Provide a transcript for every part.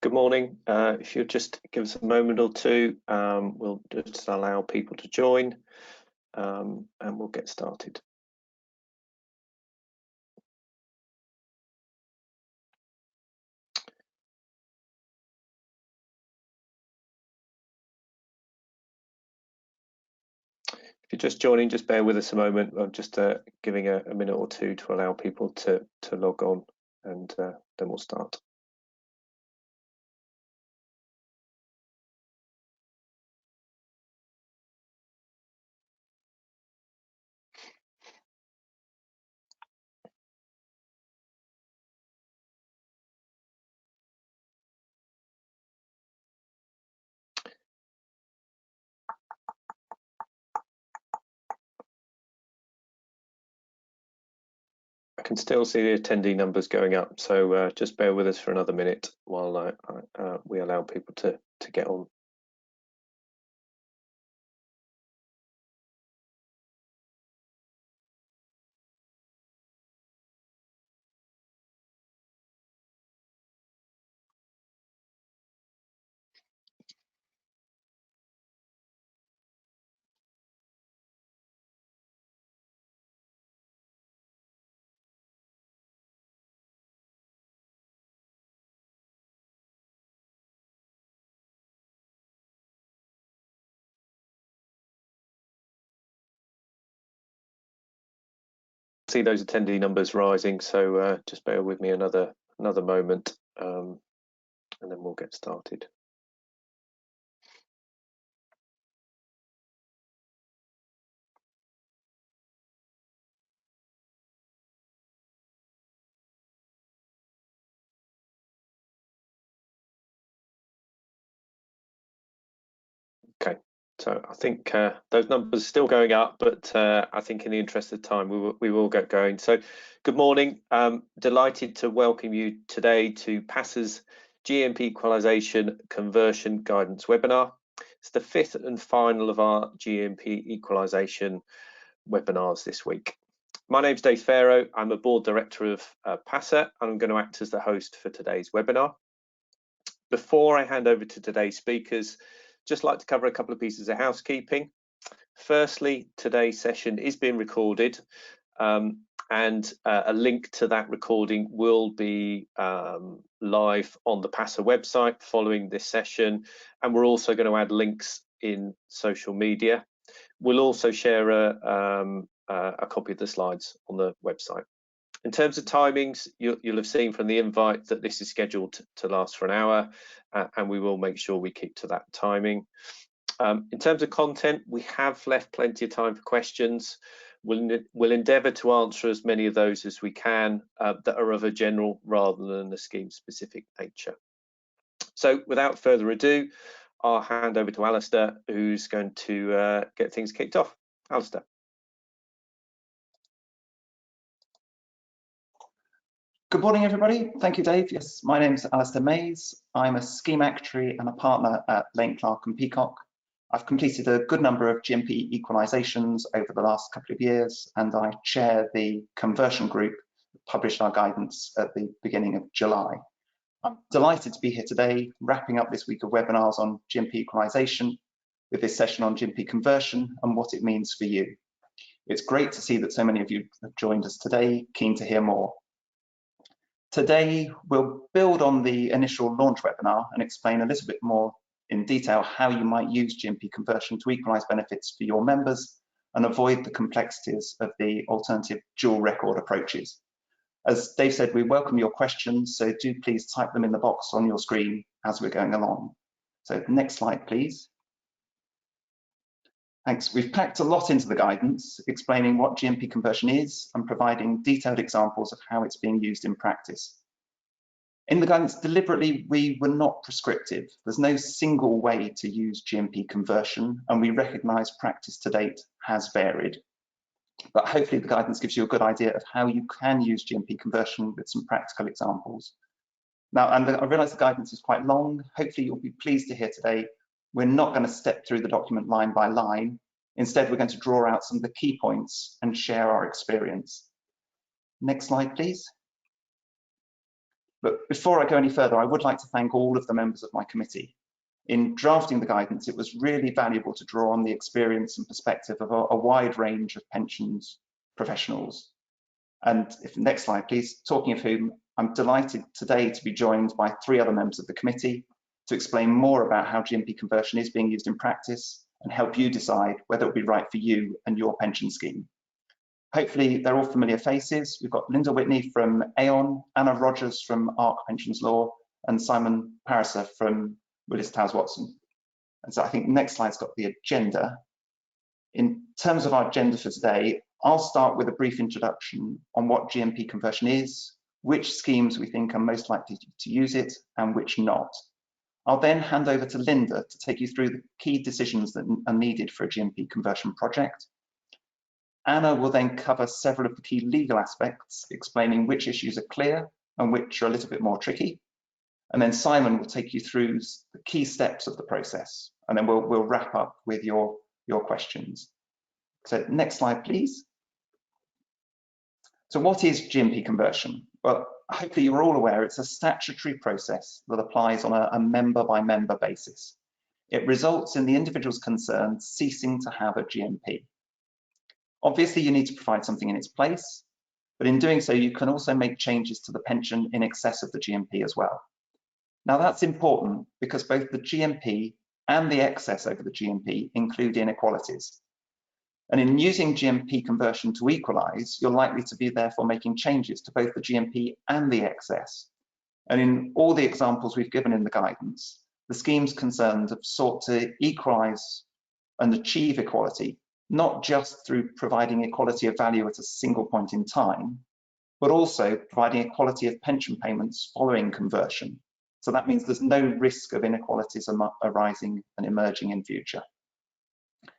Good morning. If you'll just give us a moment or two, we'll just allow people to join and we'll get started. If you're just joining, just bear with us a moment. I'm just giving a minute or two to allow people to log on, and then we'll start. I can still see the attendee numbers going up, so just bear with us for another minute while we allow people to get on. See those attendee numbers rising, so just bear with me another moment, and then we'll get started. Okay, so I think those numbers are still going up, but I think in the interest of time, we will get going. So good morning. Delighted to welcome you today to PASA's GMP Equalisation Conversion Guidance Webinar. It's the fifth and final of our GMP Equalisation webinars this week. My name's Dave Farrow. I'm a board director of PASA, and I'm going to act as the host for today's webinar. Before I hand over to today's speakers, just like to cover a couple of pieces of housekeeping. Firstly, today's session is being recorded, and a link to that recording will be live on the PASA website following this session, and we're also going to add links in social media. We'll also share a copy of the slides on the website. In terms of timings, you'll have seen from the invite that this is scheduled to last for an hour, and we will make sure we keep to that timing. In terms of content, we have left plenty of time for questions. We'll endeavour to answer as many of those as we can that are of a general rather than a scheme-specific nature. So without further ado, I'll hand over to Alasdair, who's going to get things kicked off. Alasdair. Good morning, everybody. Thank you, Dave. Yes, my name's Alasdair Mayes. I'm a scheme actuary and a partner at Lane Clark and Peacock. I've completed a good number of GMP equalisations over the last couple of years, and I chair the conversion group that published our guidance at the beginning of July. I'm delighted to be here today, wrapping up this week of webinars on GMP equalisation with this session on GMP conversion and what it means for you. It's great to see that so many of you have joined us today, keen to hear more. Today, we'll build on the initial launch webinar and explain a little bit more in detail how you might use GMP conversion to equalise benefits for your members and avoid the complexities of the alternative dual record approaches. As Dave said, we welcome your questions, so do please type them in the box on your screen as we're going along. So next slide, please. Thanks. We've packed a lot into the guidance, explaining what GMP conversion is and providing detailed examples of how it's being used in practice. In the guidance, deliberately, we were not prescriptive. There's no single way to use GMP conversion, and we recognise practice to date has varied. But hopefully the guidance gives you a good idea of how you can use GMP conversion with some practical examples. Now, and I realise the guidance is quite long. Hopefully you'll be pleased to hear today we're not going to step through the document line by line. Instead, we're going to draw out some of the key points and share our experience. Next slide, please. But before I go any further, I would like to thank all of the members of my committee. In drafting the guidance, it was really valuable to draw on the experience and perspective of a wide range of pensions professionals. And next slide, please, talking of whom, I'm delighted today to be joined by 3 other members of the committee to explain more about how GMP conversion is being used in practice and help you decide whether it will be right for you and your pension scheme. Hopefully they're all familiar faces. We've got Lynda Whitney from Aon, Anna Rogers from ARC Pensions Law, and Simon Parisa from Willis Towers Watson. And so I think next slide's got the agenda. In terms of our agenda for today, I'll start with a brief introduction on what GMP conversion is, which schemes we think are most likely to use it, and which not. I'll then hand over to Lynda to take you through the key decisions that are needed for a GMP conversion project. Anna will then cover several of the key legal aspects, explaining which issues are clear and which are a little bit more tricky. And then Simon will take you through the key steps of the process, and then we'll wrap up with your questions. So next slide, please. So what is GMP conversion? Well, hopefully you're all aware it's a statutory process that applies on a member-by-member basis. It results in the individuals concerned ceasing to have a GMP. Obviously, you need to provide something in its place, but in doing so, you can also make changes to the pension in excess of the GMP as well. Now, that's important because both the GMP and the excess over the GMP include inequalities. And in using GMP conversion to equalise, you're likely to be therefore making changes to both the GMP and the excess. And in all the examples we've given in the guidance, the schemes concerned have sought to equalise and achieve equality, not just through providing equality of value at a single point in time, but also providing equality of pension payments following conversion. So that means there's no risk of inequalities arising and emerging in future.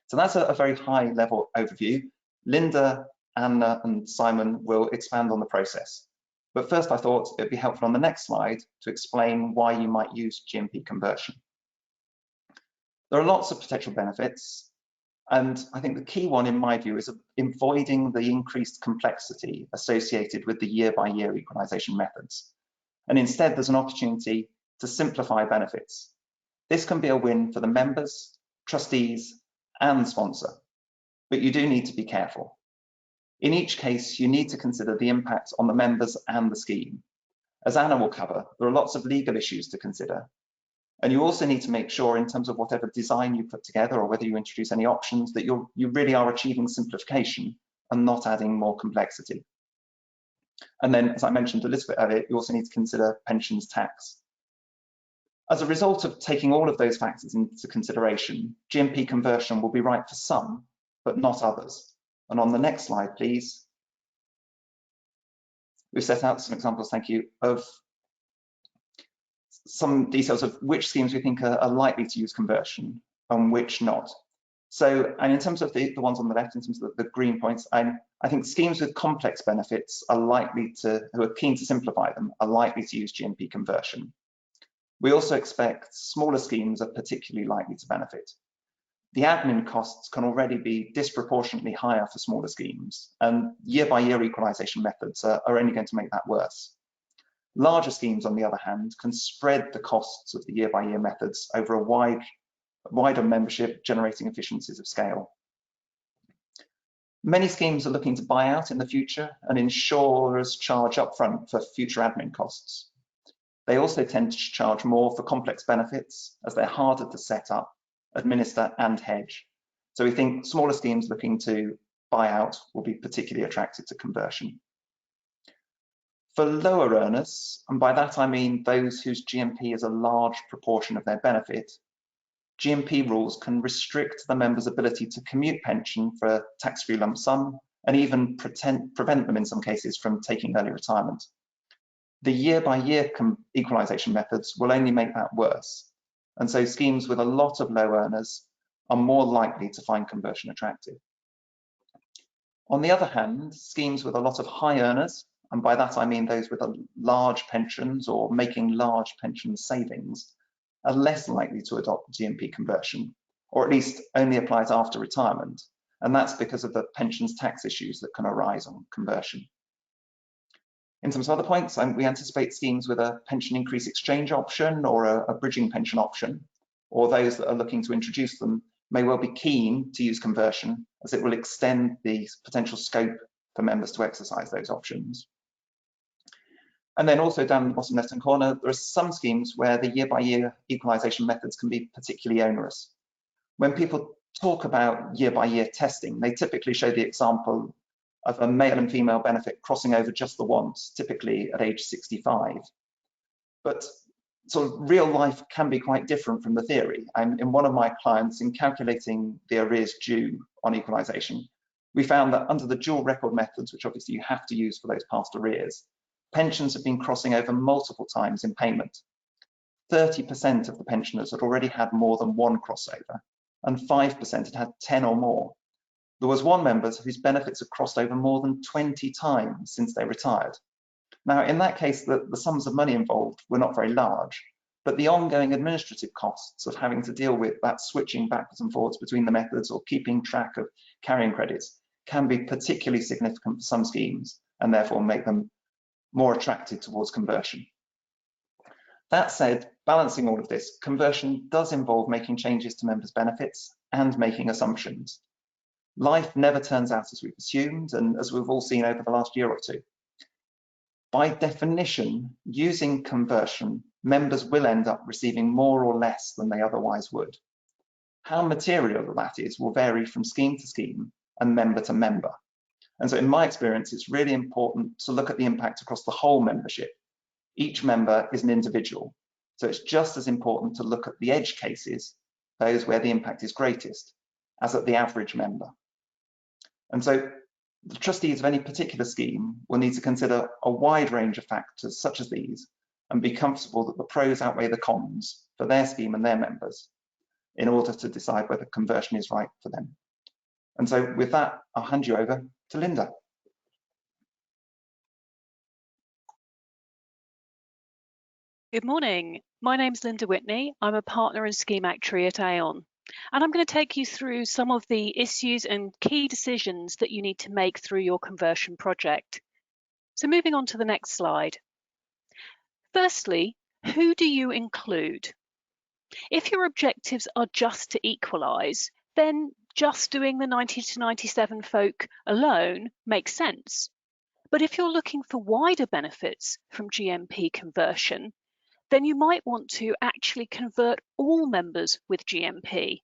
So that's a very high level overview. Lynda, Anna, and Simon will expand on the process. But first I thought it'd be helpful on the next slide to explain why you might use GMP conversion. There are lots of potential benefits. And I think the key one, in my view, is avoiding the increased complexity associated with the year-by-year equalisation methods. And instead, there's an opportunity to simplify benefits. This can be a win for the members, trustees, and sponsor, but you do need to be careful. In each case, you need to consider the impact on the members and the scheme. As Anna will cover, there are lots of legal issues to consider. And you also need to make sure, in terms of whatever design you put together or whether you introduce any options, that you really are achieving simplification and not adding more complexity. And then, as I mentioned a little bit earlier, you also need to consider pensions tax. As a result of taking all of those factors into consideration, GMP conversion will be right for some, but not others. And on the next slide, please, we've set out some examples, thank you, of some details of which schemes we think are likely to use conversion and which not. So, and in terms of the ones on the left, in terms of the green points, I think schemes with complex benefits are likely to, who are keen to simplify them, are likely to use GMP conversion. We also expect smaller schemes are particularly likely to benefit. The admin costs can already be disproportionately higher for smaller schemes, and year-by-year equalisation methods are only going to make that worse. Larger schemes, on the other hand, can spread the costs of the year-by-year methods over a wider membership, generating efficiencies of scale. Many schemes are looking to buy out in the future, and insurers charge upfront for future admin costs. They also tend to charge more for complex benefits, as they're harder to set up, administer, and hedge. So we think smaller schemes looking to buy out will be particularly attracted to conversion. For lower earners, and by that I mean those whose GMP is a large proportion of their benefit, GMP rules can restrict the member's ability to commute pension for a tax-free lump sum, and even prevent them in some cases from taking early retirement. The year-by-year equalisation methods will only make that worse, and so schemes with a lot of low earners are more likely to find conversion attractive. On the other hand, schemes with a lot of high earners, and by that I mean those with large pensions or making large pension savings, are less likely to adopt GMP conversion, or at least only apply it after retirement, and that's because of the pensions tax issues that can arise on conversion. In terms of other points, we anticipate schemes with a pension increase exchange option or a bridging pension option, or those that are looking to introduce them may well be keen to use conversion, as it will extend the potential scope for members to exercise those options. And then also down the bottom left-hand corner, there are some schemes where the year-by-year equalisation methods can be particularly onerous. When people talk about year-by-year testing, they typically show the example of a male and female benefit crossing over just the once, typically at age 65. But sort of real life can be quite different from the theory. And in one of my clients, in calculating the arrears due on equalisation, we found that under the dual record methods, which obviously you have to use for those past arrears, pensions have been crossing over multiple times in payment. 30% of the pensioners had already had more than one crossover, and 5% had had 10 or more. There was one member whose benefits had crossed over more than 20 times since they retired. Now, in that case, the sums of money involved were not very large, but the ongoing administrative costs of having to deal with that switching backwards and forwards between the methods or keeping track of carrying credits can be particularly significant for some schemes and therefore make them more attracted towards conversion. That said, balancing all of this, conversion does involve making changes to members' benefits and making assumptions. Life never turns out as we've assumed and as we've all seen over the last year or two. By definition, using conversion, members will end up receiving more or less than they otherwise would. How material that is will vary from scheme to scheme and member to member. And so in my experience, it's really important to look at the impact across the whole membership. Each member is an individual. So it's just as important to look at the edge cases, those where the impact is greatest, as at the average member. And so the trustees of any particular scheme will need to consider a wide range of factors such as these and be comfortable that the pros outweigh the cons for their scheme and their members in order to decide whether conversion is right for them. And so with that, I'll hand you over to Lynda. Good morning. My name's Lynda Whitney. I'm a partner and scheme actuary at Aon. And I'm going to take you through some of the issues and key decisions that you need to make through your conversion project. So moving on to the next slide. Firstly, who do you include? If your objectives are just to equalise, then just doing the 90 to 97 folk alone makes sense. But if you're looking for wider benefits from GMP conversion, then you might want to actually convert all members with GMP.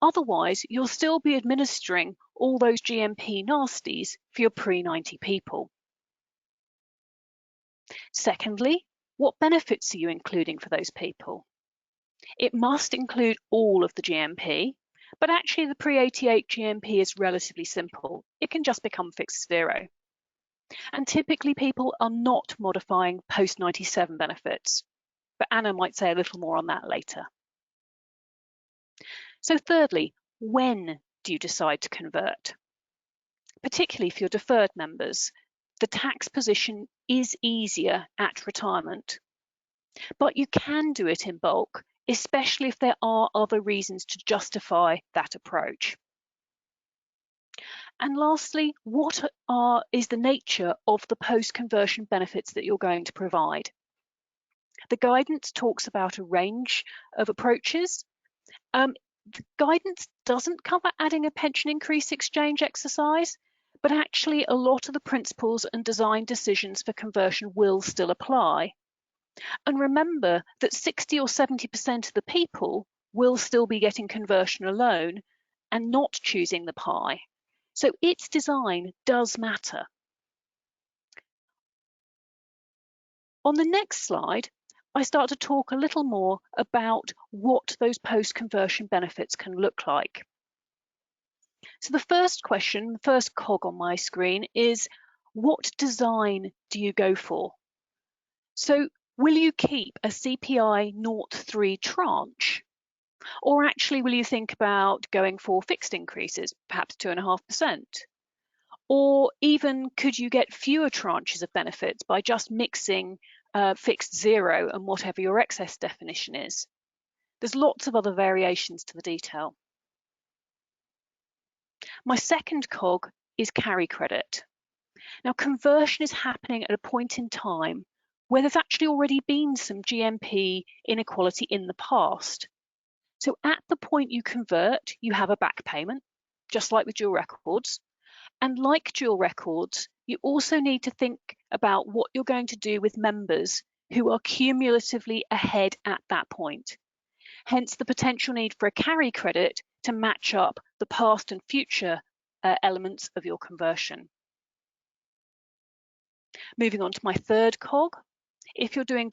Otherwise, you'll still be administering all those GMP nasties for your pre-90 people. Secondly, what benefits are you including for those people? It must include all of the GMP, but actually the pre-88 GMP is relatively simple. It can just become fixed zero. And typically people are not modifying post-97 benefits. But Anna might say a little more on that later. So thirdly, when do you decide to convert? Particularly for your deferred members, the tax position is easier at retirement. But you can do it in bulk, especially if there are other reasons to justify that approach. And lastly, what is the nature of the post-conversion benefits that you're going to provide? The guidance talks about a range of approaches. The guidance doesn't cover adding a pension increase exchange exercise, but actually a lot of the principles and design decisions for conversion will still apply. And remember that 60 or 70% of the people will still be getting conversion alone and not choosing the pie. So its design does matter. On the next slide, I start to talk a little more about what those post-conversion benefits can look like. So the first question, the first cog on my screen is, what design do you go for? So will you keep a CPI 0.3 tranche? Or actually will you think about going for fixed increases, perhaps 2.5%? Or even could you get fewer tranches of benefits by just mixing fixed zero and whatever your excess definition is? There's lots of other variations to the detail. My second cog is carry credit. Now, conversion is happening at a point in time where there's actually already been some GMP inequality in the past. So at the point you convert, you have a back payment, just like with dual records. And like dual records, you also need to think about what you're going to do with members who are cumulatively ahead at that point. Hence the potential need for a carry credit to match up the past and future elements of your conversion. Moving on to my third cog, if you're doing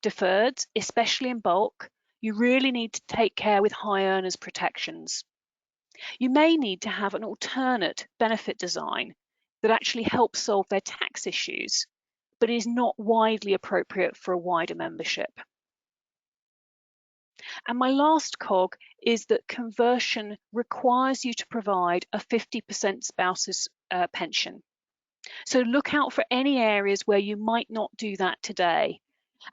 deferreds, especially in bulk, you really need to take care with high earners protections. You may need to have an alternate benefit design that actually helps solve their tax issues, but is not widely appropriate for a wider membership. And my last cog is that conversion requires you to provide a 50% spouse's pension. So look out for any areas where you might not do that today.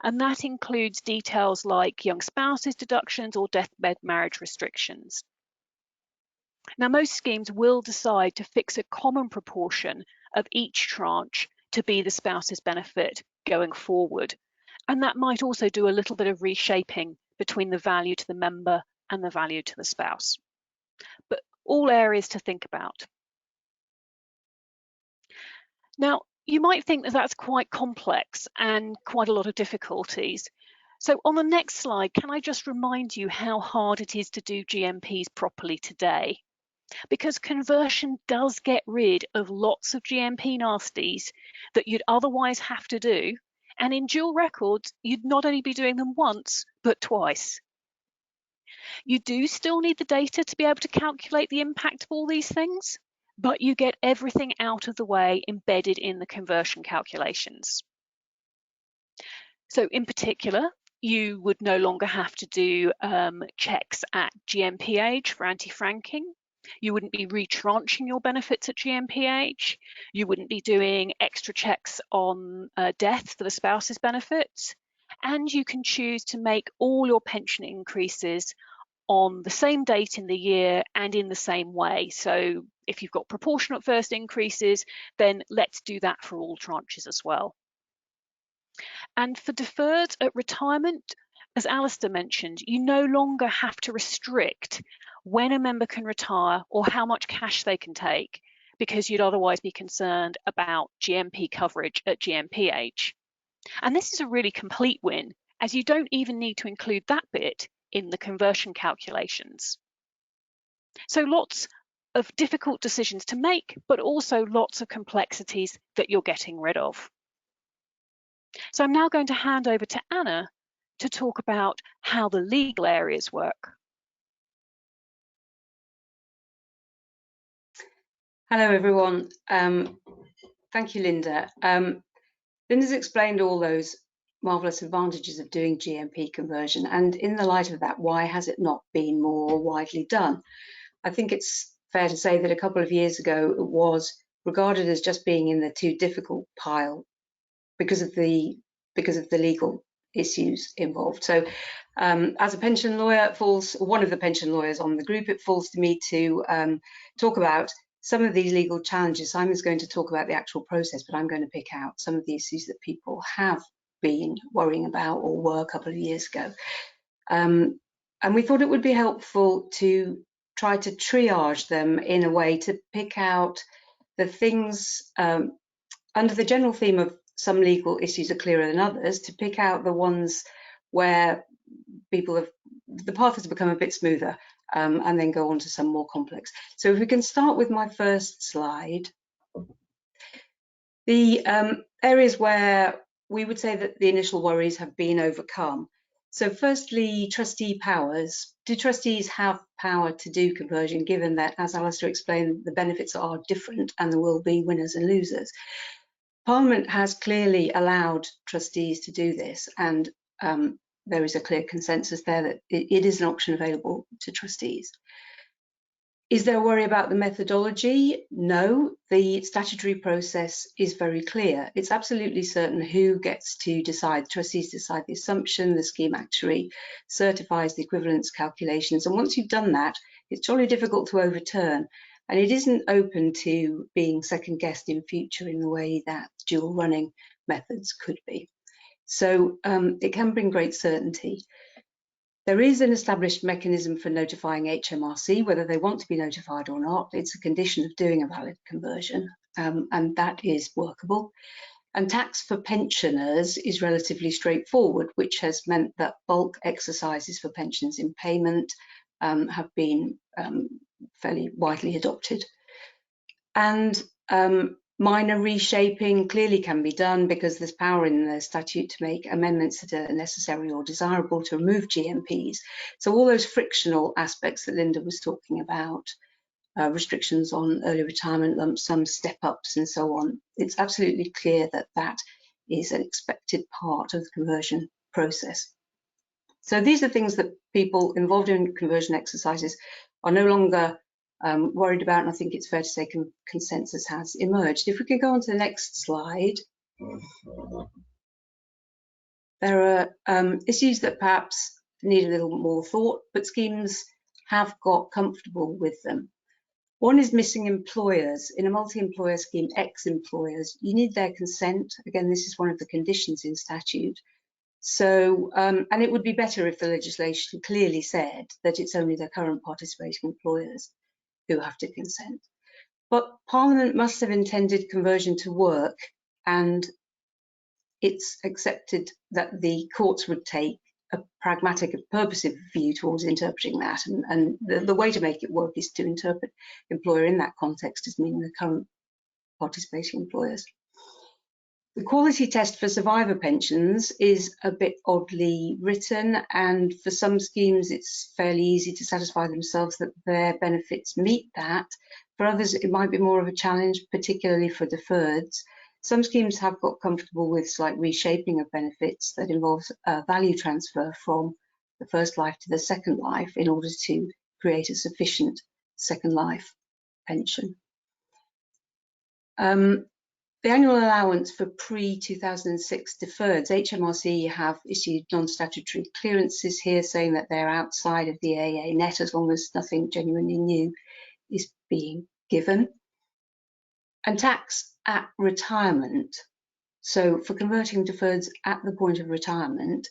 And that includes details like young spouses deductions or deathbed marriage restrictions. Now, most schemes will decide to fix a common proportion of each tranche to be the spouse's benefit going forward. And that might also do a little bit of reshaping between the value to the member and the value to the spouse. But all areas to think about. Now, you might think that that's quite complex and quite a lot of difficulties. So on the next slide, can I just remind you how hard it is to do GMPs properly today? Because conversion does get rid of lots of GMP nasties that you'd otherwise have to do. And in dual records, you'd not only be doing them once, but twice. You do still need the data to be able to calculate the impact of all these things, but you get everything out of the way embedded in the conversion calculations. So in particular, you would no longer have to do checks at GMP age for anti-franking. You wouldn't be retranching your benefits at GMP age. You wouldn't be doing extra checks on death for the spouse's benefits. And you can choose to make all your pension increases on the same date in the year and in the same way. So if you've got proportionate first increases, then let's do that for all tranches as well. And for deferred at retirement, as Alasdair mentioned, you no longer have to restrict when a member can retire or how much cash they can take, because you'd otherwise be concerned about GMP coverage at GMP age. And this is a really complete win, as you don't even need to include that bit in the conversion calculations. So lots of difficult decisions to make, but also lots of complexities that you're getting rid of. So I'm now going to hand over to Anna to talk about how the legal areas work. Hello, everyone. Thank you, Lynda. Lynda's explained all those marvellous advantages of doing GMP conversion, and in the light of that, why has it not been more widely done? I think it's fair to say that a couple of years ago it was regarded as just being in the too difficult pile because of the legal issues involved. So as a pension lawyer, one of the pension lawyers on the group, it falls to me to talk about some of these legal challenges. Simon's going to talk about the actual process, but I'm going to pick out some of the issues that people have been worrying about or were a couple of years ago. And we thought it would be helpful to try to triage them in a way to pick out the things under the general theme of some legal issues are clearer than others, to pick out the ones where the path has become a bit smoother, and then go on to some more complex. So if we can start with my first slide, the areas where we would say that the initial worries have been overcome. So firstly, trustee powers. Do trustees have power to do conversion, given that, as Alasdair explained, the benefits are different and there will be winners and losers? Parliament has clearly allowed trustees to do this, and there is a clear consensus there that it is an option available to trustees. Is there a worry about the methodology? No, the statutory process is very clear. It's absolutely certain who gets to decide. Trustees decide the assumption, the scheme actuary certifies the equivalence calculations, and once you've done that, it's jolly difficult to overturn. and it isn't open to being second guessed in future in the way that dual running methods could be. So it can bring great certainty. There is an established mechanism for notifying HMRC whether they want to be notified or not. It's a condition of doing a valid conversion, and that is workable. And tax for pensioners is relatively straightforward, which has meant that bulk exercises for pensions in payment have been fairly widely adopted. And minor reshaping clearly can be done because there's power in the statute to make amendments that are necessary or desirable to remove GMPs. So all those frictional aspects that Lynda was talking about, restrictions on early retirement, lump sum step-ups and so on, it's absolutely clear that that is an expected part of the conversion process. So these are things that people involved in conversion exercises are no longer worried about, and I think it's fair to say consensus has emerged. If we could go on to the next slide. There are issues that perhaps need a little more thought, but schemes have got comfortable with them. One is missing employers. In a multi-employer scheme, ex-employers, you need their consent. Again, this is one of the conditions in statute. So, and it would be better if the legislation clearly said that it's only the current participating employers who have to consent. But Parliament must have intended conversion to work, and it's accepted that the courts would take a pragmatic and purposive view towards interpreting that, and the way to make it work is to interpret employer in that context as meaning the current participating employers. The quality test for survivor pensions is a bit oddly written, and for some schemes it's fairly easy to satisfy themselves that their benefits meet that. For others it might be more of a challenge, particularly for deferreds. Some schemes have got comfortable with slight reshaping of benefits that involves a value transfer from the first life to the second life in order to create a sufficient second life pension. The annual allowance for pre-2006 deferreds, HMRC have issued non-statutory clearances here saying that they're outside of the AA net as long as nothing genuinely new is being given. And tax at retirement. So for converting deferreds at the point of retirement,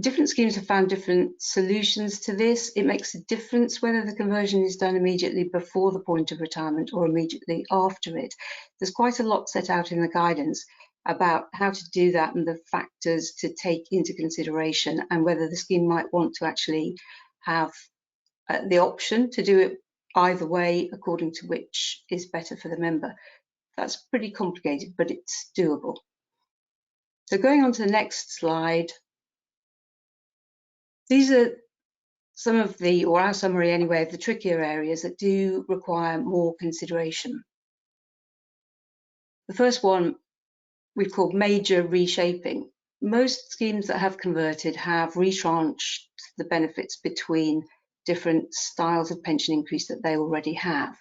different schemes have found different solutions to this. It makes a difference whether the conversion is done immediately before the point of retirement or immediately after it. There's quite a lot set out in the guidance about how to do that and the factors to take into consideration, and whether the scheme might want to actually have the option to do it either way according to which is better for the member. That's pretty complicated, but it's doable. So going on to the next slide. These are some of the, or our summary anyway, of the trickier areas that do require more consideration. The first one we've called major reshaping. Most schemes that have converted have retranched the benefits between different styles of pension increase that they already have.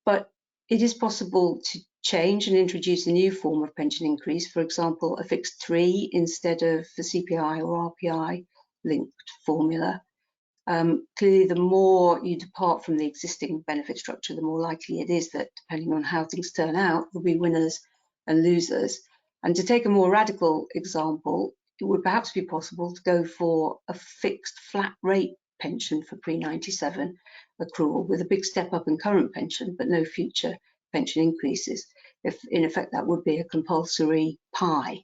But it is possible to change and introduce a new form of pension increase, for example, a fixed 3 instead of the CPI or RPI linked formula. Clearly, the more you depart from the existing benefit structure, the more likely it is that, depending on how things turn out, there'll be winners and losers. And to take a more radical example, it would perhaps be possible to go for a fixed flat rate pension for pre-97 accrual with a big step up in current pension, but no future pension increases. If in effect that would be a compulsory pie,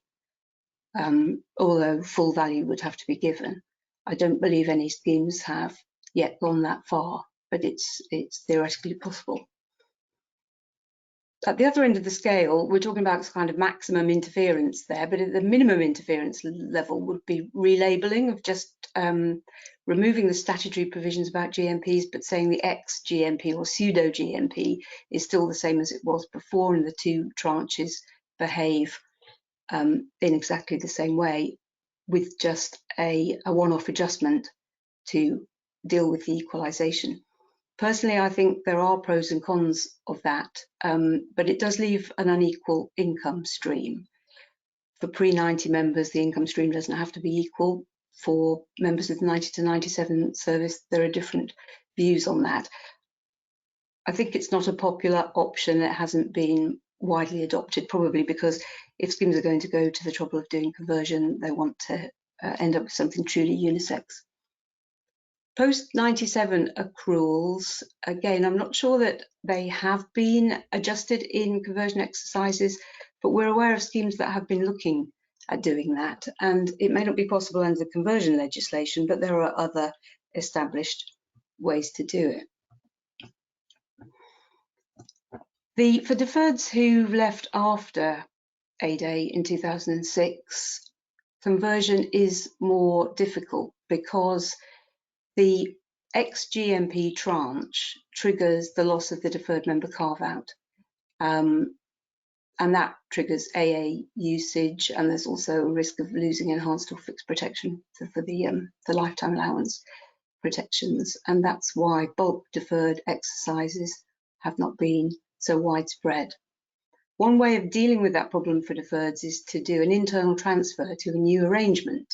although full value would have to be given. I don't believe any schemes have yet gone that far, but it's theoretically possible. At the other end of the scale, we're talking about kind of maximum interference there, but at the minimum interference level would be relabeling of just removing the statutory provisions about GMPs, but saying the ex-GMP or pseudo-GMP is still the same as it was before, and the two tranches behave in exactly the same way, with just a one-off adjustment to deal with the equalisation. Personally, I think there are pros and cons of that, but it does leave an unequal income stream. For pre-90 members, the income stream doesn't have to be equal. For members of the 90 to 97 service, there are different views on that. I think it's not a popular option. It hasn't been widely adopted, probably because if schemes are going to go to the trouble of doing conversion, they want to end up with something truly unisex. Post-97 accruals, again, I'm not sure that they have been adjusted in conversion exercises, but we're aware of schemes that have been looking at doing that. And it may not be possible under the conversion legislation, but there are other established ways to do it. For deferreds who left after A-Day in 2006, conversion is more difficult because the ex-GMP tranche triggers the loss of the deferred member carve-out, and that triggers AA usage, and there's also a risk of losing enhanced or fixed protection for the lifetime allowance protections, and that's why bulk deferred exercises have not been so widespread. One way of dealing with that problem for deferreds is to do an internal transfer to a new arrangement.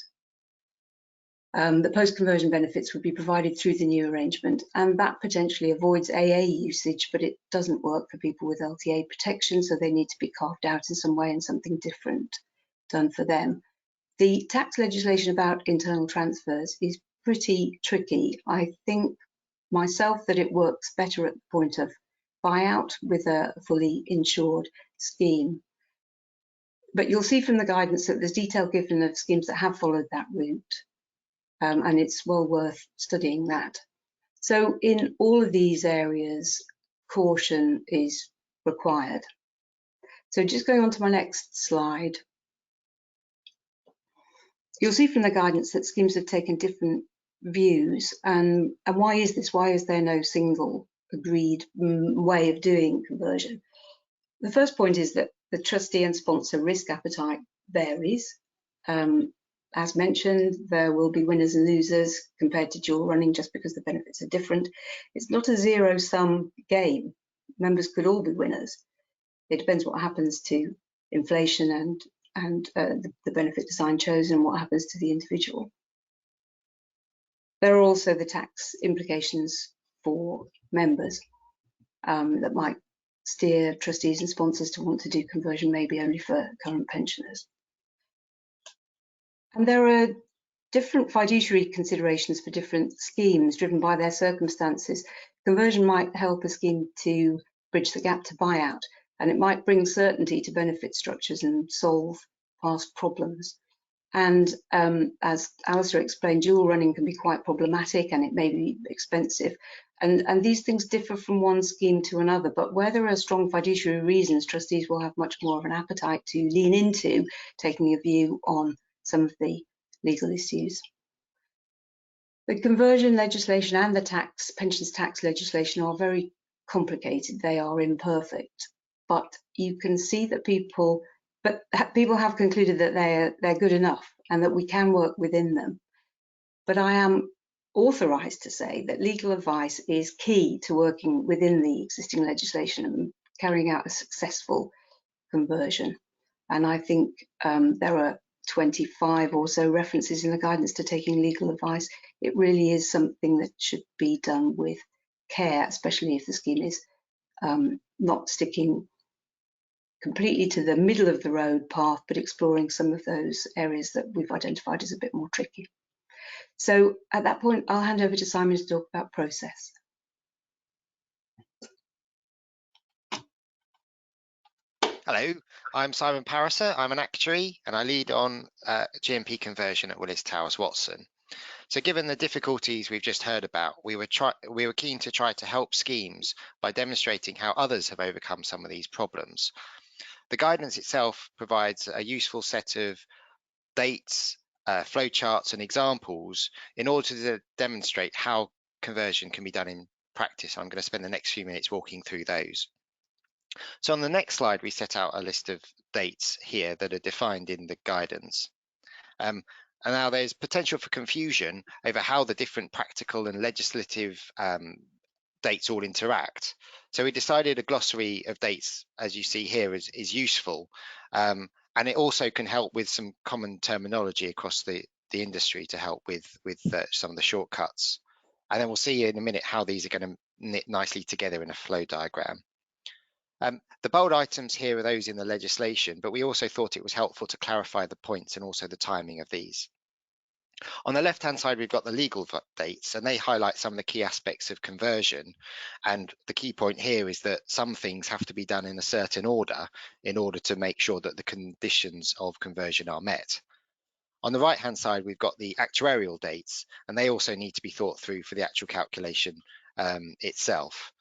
The post-conversion benefits would be provided through the new arrangement, and that potentially avoids AA usage, but it doesn't work for people with LTA protection, so they need to be carved out in some way and something different done for them. The tax legislation about internal transfers is pretty tricky. I think myself that it works better at the point of buyout with a fully insured scheme. But you'll see from the guidance that there's detail given of schemes that have followed that route. And it's well worth studying that. So in all of these areas, caution is required. So just going on to my next slide, you'll see from the guidance that schemes have taken different views. And why is this? Why is there no single agreed way of doing conversion? The first point is that the trustee and sponsor risk appetite varies. As mentioned, there will be winners and losers compared to dual running just because the benefits are different. It's not a zero-sum game. Members could all be winners. It depends what happens to inflation and the benefit design chosen and what happens to the individual. There are also the tax implications for members that might steer trustees and sponsors to want to do conversion maybe only for current pensioners. And there are different fiduciary considerations for different schemes driven by their circumstances. Conversion might help a scheme to bridge the gap to buyout, and it might bring certainty to benefit structures and solve past problems. And as Alasdair explained, dual running can be quite problematic and it may be expensive. And these things differ from one scheme to another, but where there are strong fiduciary reasons, trustees will have much more of an appetite to lean into taking a view on some of the legal issues. The conversion legislation and the pensions tax legislation are very complicated. They are imperfect, but you can see that people have concluded that they're good enough and that we can work within them. But I am authorised to say that legal advice is key to working within the existing legislation and carrying out a successful conversion. And I think there are 25 or so references in the guidance to taking legal advice. It really is something that should be done with care, especially if the scheme is not sticking completely to the middle of the road path, but exploring some of those areas that we've identified as a bit more tricky. So at that point, I'll hand over to Simon to talk about process. Hello, I'm Simon Pariser. I'm an actuary and I lead on GMP Conversion at Willis Towers Watson. So given the difficulties we've just heard about, we were keen to try to help schemes by demonstrating how others have overcome some of these problems. The guidance itself provides a useful set of dates, flowcharts and examples in order to demonstrate how conversion can be done in practice. I'm going to spend the next few minutes walking through those. So on the next slide, we set out a list of dates here that are defined in the guidance. And now there's potential for confusion over how the different practical and legislative dates all interact. So we decided a glossary of dates, as you see here, is useful. And it also can help with some common terminology across the industry to help with some of the shortcuts. And then we'll see in a minute how these are going to knit nicely together in a flow diagram. The bold items here are those in the legislation, but we also thought it was helpful to clarify the points and also the timing of these. On the left-hand side, we've got the legal updates, and they highlight some of the key aspects of conversion. And the key point here is that some things have to be done in a certain order in order to make sure that the conditions of conversion are met. On the right-hand side, we've got the actuarial dates, and they also need to be thought through for the actual calculation itself.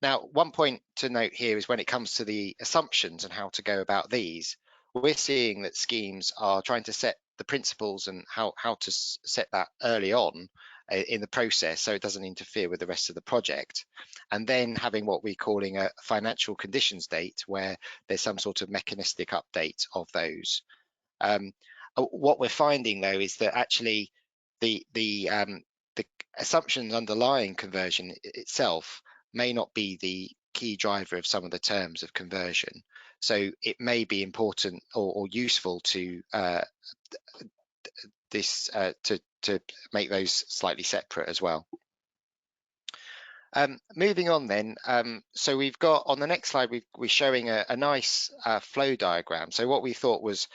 Now, one point to note here is when it comes to the assumptions and how to go about these, we're seeing that schemes are trying to set the principles and how to set that early on in the process so it doesn't interfere with the rest of the project. And then having what we're calling a financial conditions date, where there's some sort of mechanistic update of those. What we're finding though is that actually the assumptions underlying conversion itself may not be the key driver of some of the terms of conversion. So it may be important or useful to to make those slightly separate as well. Moving on then, so we've got on the next slide, we're showing a nice flow diagram. So what we thought was,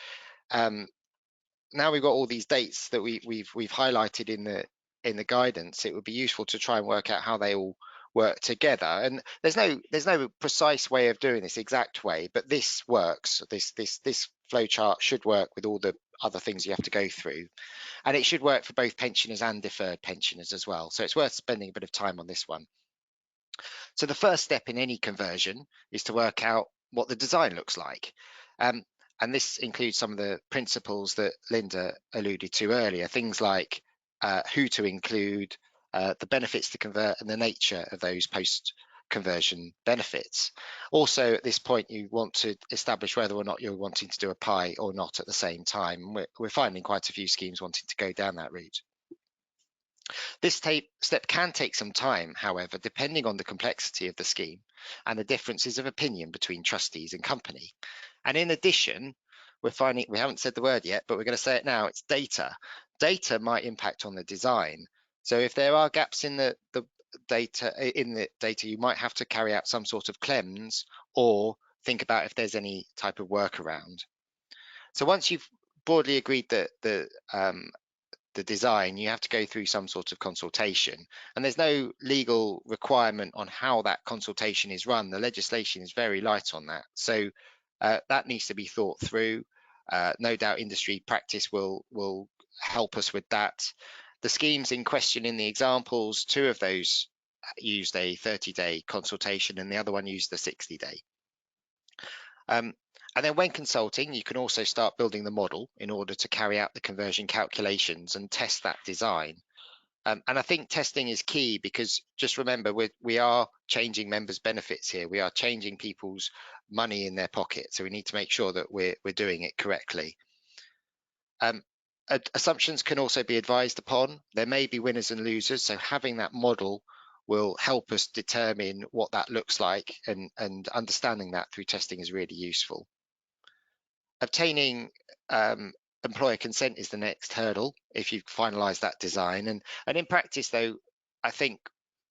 now we've got all these dates that we've highlighted in the guidance, it would be useful to try and work out how they all work together. And there's no precise way of doing this exact way, but this works. This flow chart should work with all the other things you have to go through, and it should work for both pensioners and deferred pensioners as well. So it's worth spending a bit of time on this one. So the first step in any conversion is to work out what the design looks like. And this includes some of the principles that Lynda alluded to earlier, things like who to include, the benefits to convert, and the nature of those post-conversion benefits. Also, at this point, you want to establish whether or not you're wanting to do a pie or not at the same time. We're finding quite a few schemes wanting to go down that route. This step can take some time, however, depending on the complexity of the scheme and the differences of opinion between trustees and company. And in addition, we're finding, we haven't said the word yet, but we're going to say it now, it's data. Data might impact on the design. So if there are gaps in the data, you might have to carry out some sort of cleanse or think about if there's any type of workaround. So once you've broadly agreed that the design, you have to go through some sort of consultation, and there's no legal requirement on how that consultation is run. The legislation is very light on that, so that needs to be thought through. No doubt industry practice will help us with that. The schemes in question in the examples, 2 of those used a 30-day consultation and the other one used the 60-day. And then when consulting, you can also start building the model in order to carry out the conversion calculations and test that design. And I think testing is key, because just remember, we are changing members' benefits here. We are changing people's money in their pocket. So we need to make sure that we're doing it correctly. Assumptions can also be advised upon. There may be winners and losers. So having that model will help us determine what that looks like, and understanding that through testing is really useful. Obtaining employer consent is the next hurdle if you've finalized that design. And in practice, though, I think,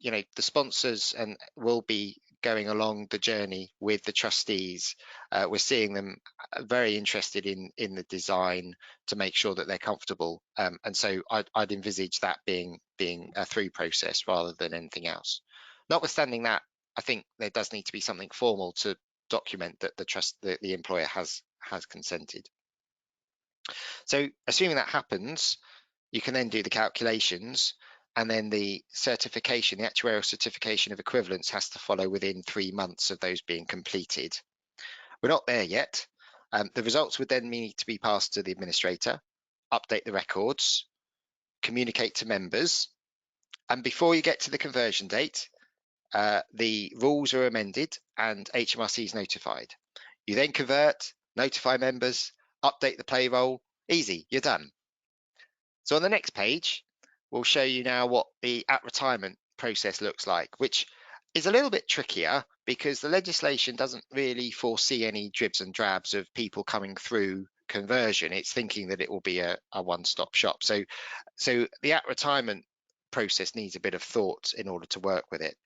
you know, the sponsors will be going along the journey with the trustees. We're seeing them very interested in the design to make sure that they're comfortable. And so I'd envisage that being a through process rather than anything else. Notwithstanding that, I think there does need to be something formal to document that the employer has consented. So assuming that happens, you can then do the calculations, and then the certification, the actuarial certification of equivalence, has to follow within 3 months of those being completed. We're not there yet. The results would then need to be passed to the administrator, update the records, communicate to members, and before you get to the conversion date, the rules are amended and HMRC is notified. You then convert, notify members, update the payroll. Easy, you're done. So on the next page, we'll show you now what the at retirement process looks like, which is a little bit trickier because the legislation doesn't really foresee any dribs and drabs of people coming through conversion. It's thinking that it will be a one-stop shop. So the at retirement process needs a bit of thought in order to work with it.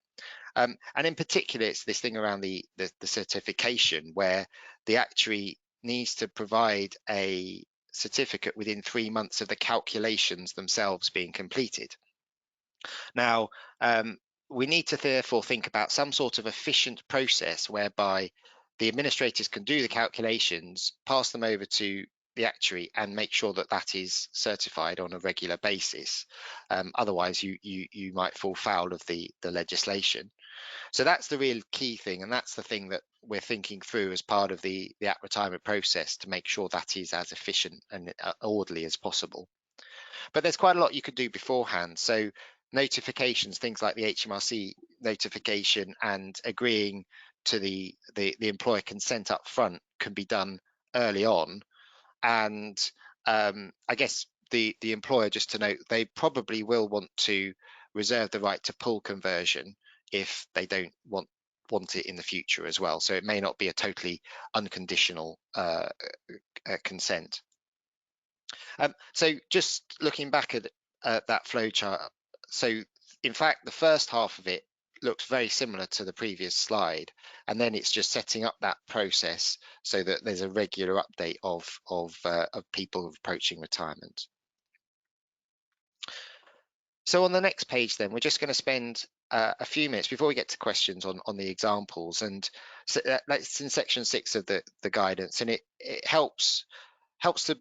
And in particular, it's this thing around the certification, where the actuary needs to provide a certificate within 3 months of the calculations themselves being completed. Now, we need to therefore think about some sort of efficient process whereby the administrators can do the calculations, pass them over to the actuary, and make sure that that is certified on a regular basis. Otherwise, you might fall foul of the legislation. So that's the real key thing, and that's the thing that we're thinking through as part of the at-retirement process, to make sure that is as efficient and orderly as possible. But there's quite a lot you could do beforehand. So notifications, things like the HMRC notification and agreeing to the employer consent up front, can be done early on. And I guess the employer, just to note, they probably will want to reserve the right to pull conversion if they don't want it in the future as well. So it may not be a totally unconditional consent. So just looking back at that flow chart, so in fact the first half of it looks very similar to the previous slide, and then it's just setting up that process so that there's a regular update of people approaching retirement. So on the next page then, we're just going to spend a few minutes before we get to questions on the examples, and so that's in section 6 of the guidance, and it helps to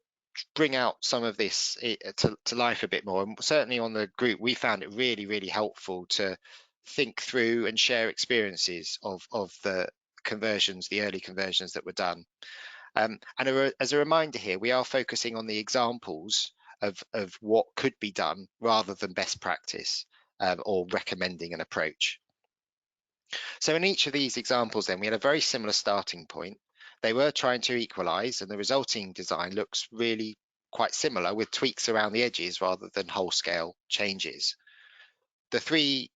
bring out some of this to life a bit more. And certainly on the group, we found it really helpful to think through and share experiences of the conversions, the early conversions that were done. And as a reminder here, we are focusing on the examples of what could be done rather than best practice or recommending an approach. So in each of these examples then, we had a very similar starting point. They were trying to equalise, and the resulting design looks really quite similar, with tweaks around the edges rather than whole-scale changes. The 3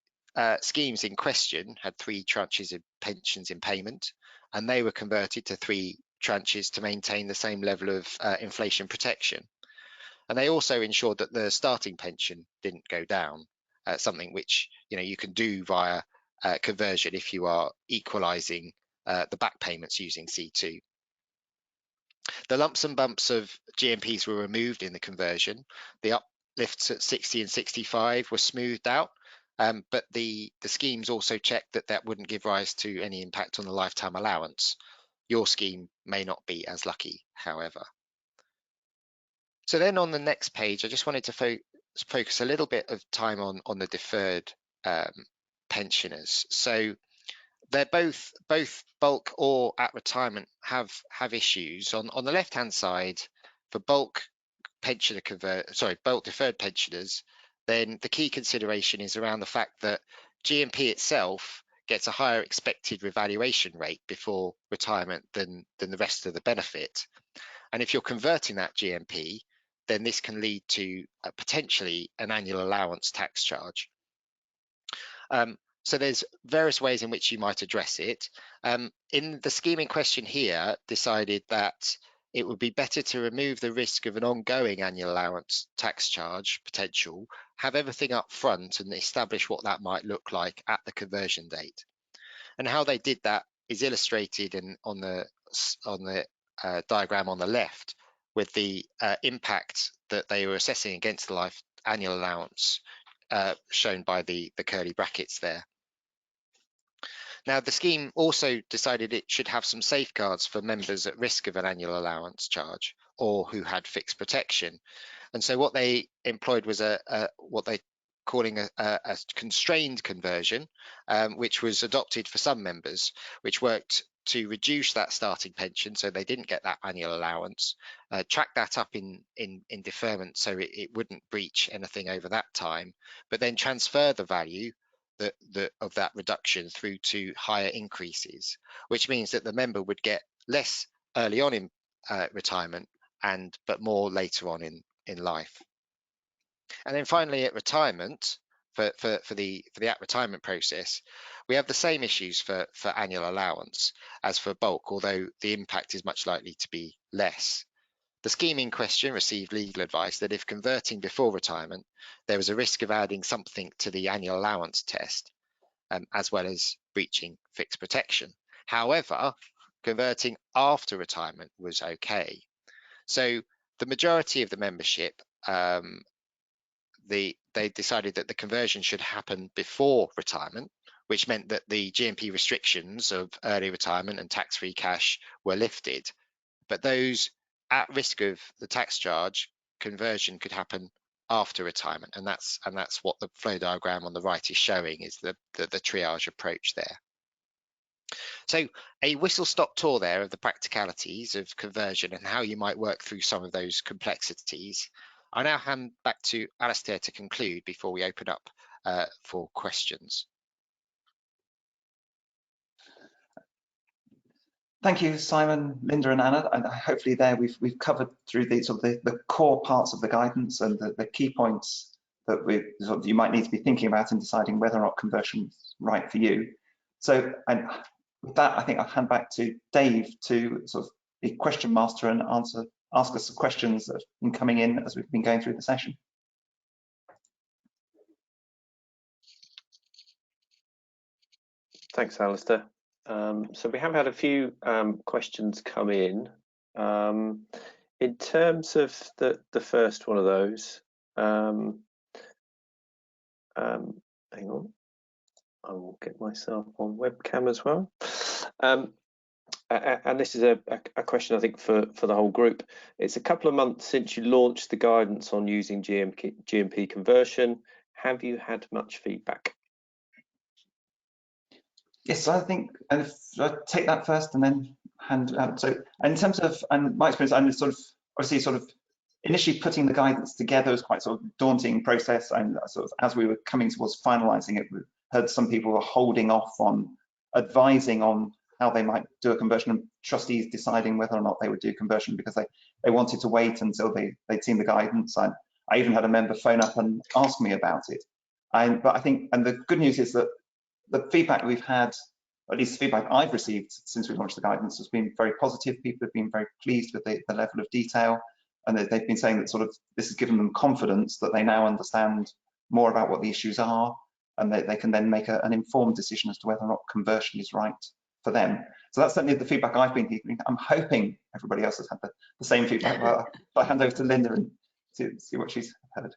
schemes in question had 3 tranches of pensions in payment, and they were converted to 3 tranches to maintain the same level of inflation protection. And they also ensured that the starting pension didn't go down, something which you can do via conversion if you are equalising the back payments using C2. The lumps and bumps of GMPs were removed in the conversion. The uplifts at 60 and 65 were smoothed out, but the schemes also checked that wouldn't give rise to any impact on the lifetime allowance. Your scheme may not be as lucky, however. So then on the next page, I just wanted to focus a little bit of time on the deferred pensioners. So they're both bulk or at retirement have issues. On the left hand side, for bulk deferred pensioners, then the key consideration is around the fact that GMP itself gets a higher expected revaluation rate before retirement than the rest of the benefit. And if you're converting that GMP, then this can lead to potentially an annual allowance tax charge. So there's various ways in which you might address it. In the scheme in question here, decided that it would be better to remove the risk of an ongoing annual allowance tax charge potential, have everything up front and establish what that might look like at the conversion date. And how they did that is illustrated on the diagram on the left, with the impact that they were assessing against the life annual allowance shown by the curly brackets there. Now, the scheme also decided it should have some safeguards for members at risk of an annual allowance charge or who had fixed protection. And so what they employed was what they're calling a constrained conversion, which was adopted for some members, which worked to reduce that starting pension so they didn't get that annual allowance, track that up in deferment so it wouldn't breach anything over that time, but then transfer the value of that reduction through to higher increases, which means that the member would get less early on in retirement but more later on in life. And then finally at retirement, for the at retirement process, we have the same issues for annual allowance as for bulk, although the impact is much likely to be less. The scheme in question received legal advice that if converting before retirement, there was a risk of adding something to the annual allowance test, as well as breaching fixed protection. However, converting after retirement was okay. So the majority of the membership, they decided that the conversion should happen before retirement, which meant that the GMP restrictions of early retirement and tax-free cash were lifted. But those at risk of the tax charge, conversion could happen after retirement, and that's what the flow diagram on the right is showing, is the triage approach there. So a whistle-stop tour there of the practicalities of conversion and how you might work through some of those complexities. I now hand back to Alasdair to conclude before we open up for questions. Thank you, Simon, Lynda, and Anna. And hopefully there we've covered through the core parts of the guidance and the key points that you might need to be thinking about in deciding whether or not conversion is right for you. So, and with that, I think I'll hand back to Dave to sort of be question master and ask us some questions that have been coming in as we've been going through the session. Thanks, Alasdair. So we have had a few questions come in. In terms of the first one of those, hang on, I will get myself on webcam as well. And this is a question, I think, for the whole group. It's a couple of months since you launched the guidance on using GMP conversion. Have you had much feedback? Yes, I think, and if I take that first and then hand out. So in terms of, and my experience, I'm obviously initially putting the guidance together was quite sort of daunting process, and sort of as we were coming towards finalising it, we heard some people were holding off on advising on how they might do a conversion, and trustees deciding whether or not they would do conversion because they wanted to wait until they'd seen the guidance. I even had a member phone up and ask me about it. But I think, and the good news is that the feedback we've had, or at least the feedback I've received since we launched the guidance, has been very positive. People have been very pleased with the level of detail, and they've been saying that sort of this has given them confidence that they now understand more about what the issues are, and they can then make an informed decision as to whether or not conversion is right for them. So that's certainly the feedback I've been hearing. I'm hoping everybody else has had the same feedback. But I'll hand over to Lynda and see what she's heard.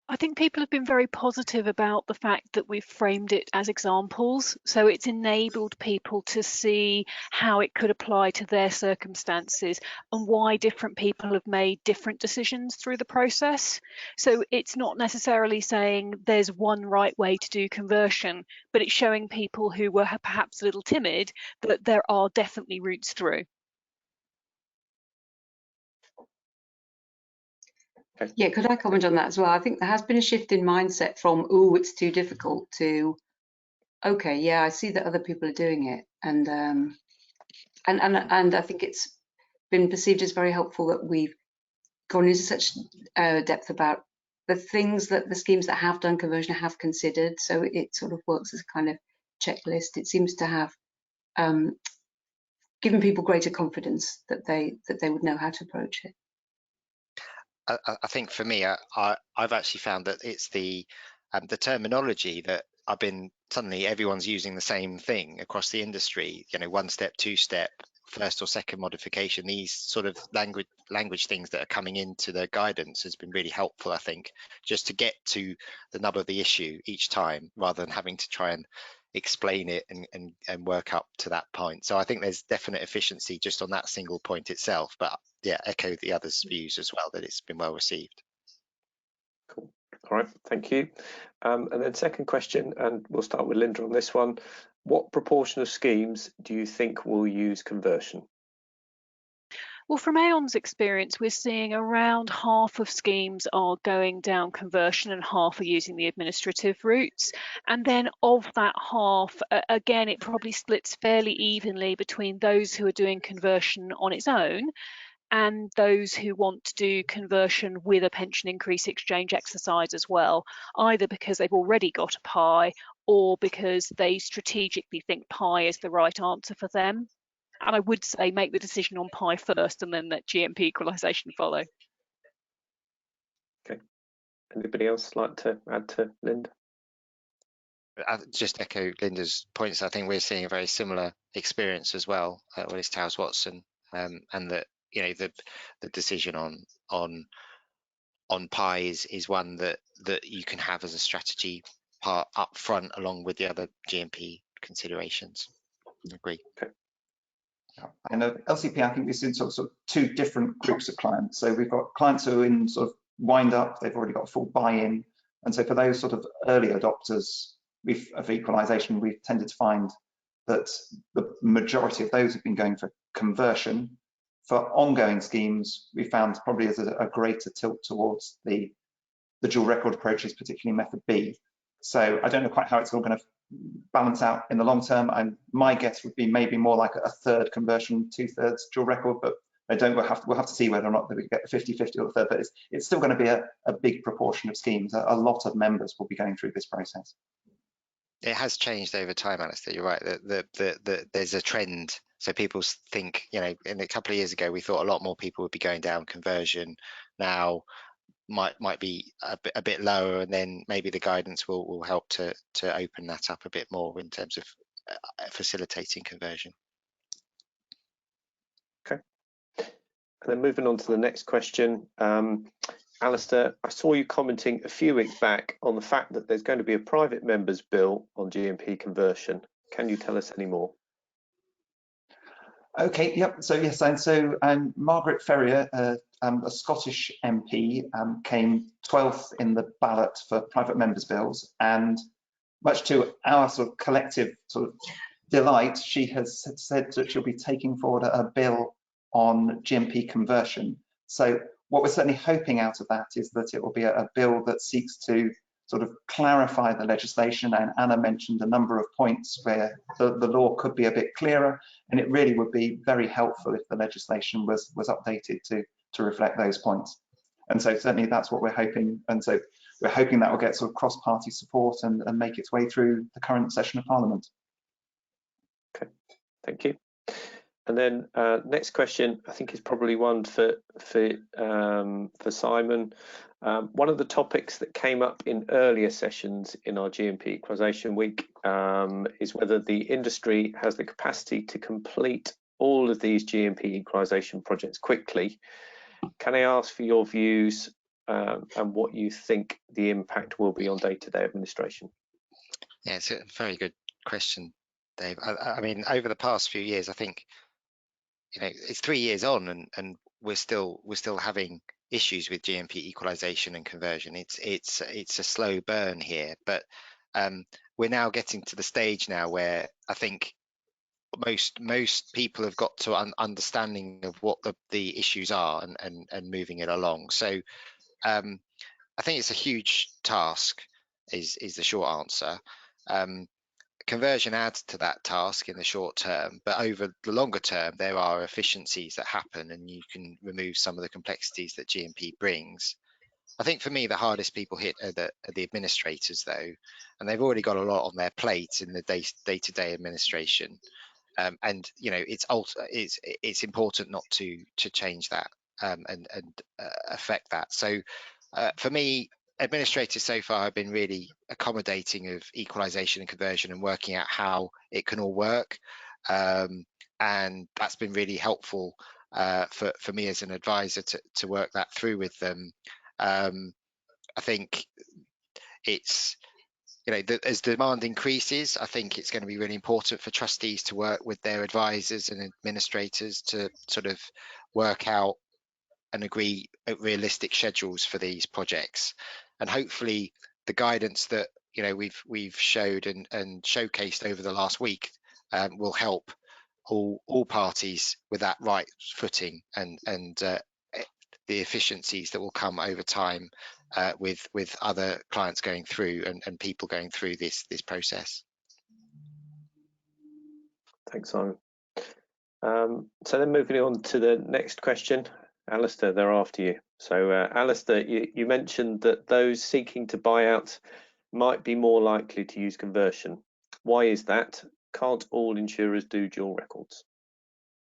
I think people have been very positive about the fact that we've framed it as examples. So it's enabled people to see how it could apply to their circumstances and why different people have made different decisions through the process. So it's not necessarily saying there's one right way to do conversion, but it's showing people who were perhaps a little timid that there are definitely routes through. Yeah, could I comment on that as well? I think there has been a shift in mindset from, oh, it's too difficult, to, okay, yeah, I see that other people are doing it, and I think it's been perceived as very helpful that we've gone into such depth about the things that the schemes that have done conversion have considered. So it sort of works as a kind of checklist. It seems to have given people greater confidence that they would know how to approach it. I think for me, I've actually found that it's the terminology that I've been, suddenly everyone's using the same thing across the industry, you know, one step, two step, first or second modification. These sort of language things that are coming into the guidance has been really helpful, I think, just to get to the nub of the issue each time rather than having to try and explain it and work up to that point. So I think there's definite efficiency just on that single point itself, but yeah, echo the others' views as well, that it's been well received. Cool. All right, thank you. And then second question, and we'll start with Lynda on this one. What proportion of schemes do you think will use conversion? Well, from Aon's experience, we're seeing around half of schemes are going down conversion and half are using the administrative routes. And then of that half, again, it probably splits fairly evenly between those who are doing conversion on its own and those who want to do conversion with a pension increase exchange exercise as well, either because they've already got a PI or because they strategically think PI is the right answer for them. And I would say make the decision on PI first and then let GMP equalisation follow. Okay. Anybody else like to add to Lynda? I just echo Lynda's points. I think we're seeing a very similar experience as well at Willis Towers Watson, and that the decision on PI is one that you can have as a strategy part up front along with the other GMP considerations. I agree. Okay. I know LCP, I think we've seen sort of two different groups of clients. So we've got clients who are in sort of wind up, they've already got full buy-in. And so for those sort of early adopters of equalisation, we've tended to find that the majority of those have been going for conversion. For ongoing schemes, we found probably as a greater tilt towards the dual record approaches, particularly method B. So I don't know quite how it's all going to balance out in the long term. And my guess would be maybe more like a third conversion, 2/3 dual record, but we'll have to see whether or not we get the 50-50 or the third, but it's still going to be a big proportion of schemes. A lot of members will be going through this process. It has changed over time, Alasdair. You're right. That there's a trend. So people think, in a couple of years ago, we thought a lot more people would be going down conversion. Now might be a bit lower, and then maybe the guidance will help to open that up a bit more in terms of facilitating conversion. Okay. And then moving on to the next question. Alasdair, I saw you commenting a few weeks back on the fact that there's going to be a private members bill on GMP conversion. Can you tell us any more? Okay, yep. So yes, and so Margaret Ferrier, a Scottish MP, came 12th in the ballot for private members bills, and much to our sort of collective sort of delight, she has said that she'll be taking forward a bill on GMP conversion. So what we're certainly hoping out of that is that it will be a bill that seeks to sort of clarify the legislation, and Anna mentioned a number of points where the law could be a bit clearer, and it really would be very helpful if the legislation was updated to reflect those points. And so certainly that's what we're hoping, and so we're hoping that will get sort of cross-party support and make its way through the current session of Parliament. Okay, thank you. And then next question, I think is probably one for Simon. One of the topics that came up in earlier sessions in our GMP Equalisation Week is whether the industry has the capacity to complete all of these GMP equalisation projects quickly. Can I ask for your views and what you think the impact will be on day-to-day administration? Yeah, it's a very good question, Dave. I mean, over the past few years, I think it's 3 years on, and we're still having issues with GMP equalisation and conversion. It's a slow burn here, but we're now getting to the stage now where I think most people have got to an understanding of what the issues are and moving it along. So I think it's a huge task is the short answer. Conversion adds to that task in the short term, but over the longer term, there are efficiencies that happen and you can remove some of the complexities that GMP brings. I think for me, the hardest people hit are the administrators, though, and they've already got a lot on their plate in the day-to-day administration. And it's important not to change that and affect that. So for me, administrators so far have been really accommodating of equalisation and conversion and working out how it can all work, and that's been really helpful for me as an advisor to work that through with them. I think it's as demand increases, I think it's going to be really important for trustees to work with their advisors and administrators to sort of work out and agree realistic schedules for these projects. And hopefully the guidance that we've showed and showcased over the last week will help all parties with that right footing and the efficiencies that will come over time with other clients going through and people going through this process. Thanks, Simon. So then moving on to the next question, Alasdair, they're after you. So Alasdair, you mentioned that those seeking to buy out might be more likely to use conversion. Why is that? Can't all insurers do dual records?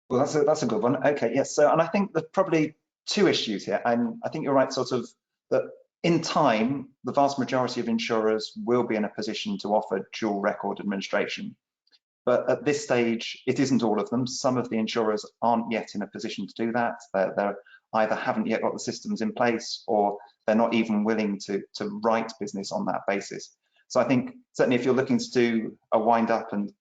Well, that's a good one. Okay, yes. So, and I think there's probably two issues here, and I think you're right, sort of, that in time, the vast majority of insurers will be in a position to offer dual record administration. But at this stage, it isn't all of them. Some of the insurers aren't yet in a position to do that. They're either haven't yet got the systems in place, or they're not even willing to write business on that basis. So I think certainly if you're looking to do a wind up and